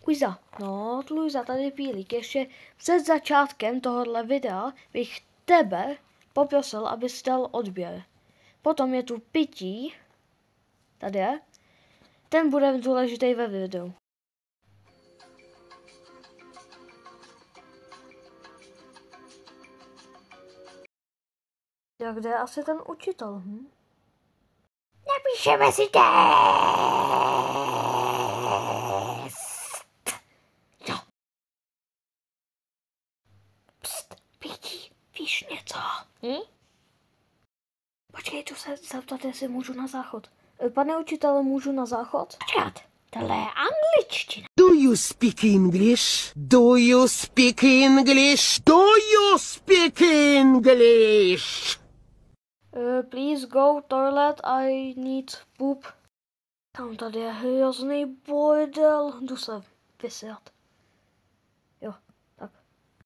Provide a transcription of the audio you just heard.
Luisa, no, Luisa, tady je Pílík. Ještě před začátkem tohohle videa bych tebe poprosil, abys dal odběr. Potom je tu pití, tady je, ten bude důležitý ve videu. Tak kde je asi ten učitel, Napíšeme si test! Jo. Pst, Pití, víš něco? Počkej, tu se zeptat, jestli můžu na záchod. Pane učitele, můžu na záchod? Počkat, tohle je angličtina. Do you speak English? Do you speak English? Do you speak English? Please go toilet, I need poop. Tam tady je hrozný bordel. Jdu se vysrat. Jo.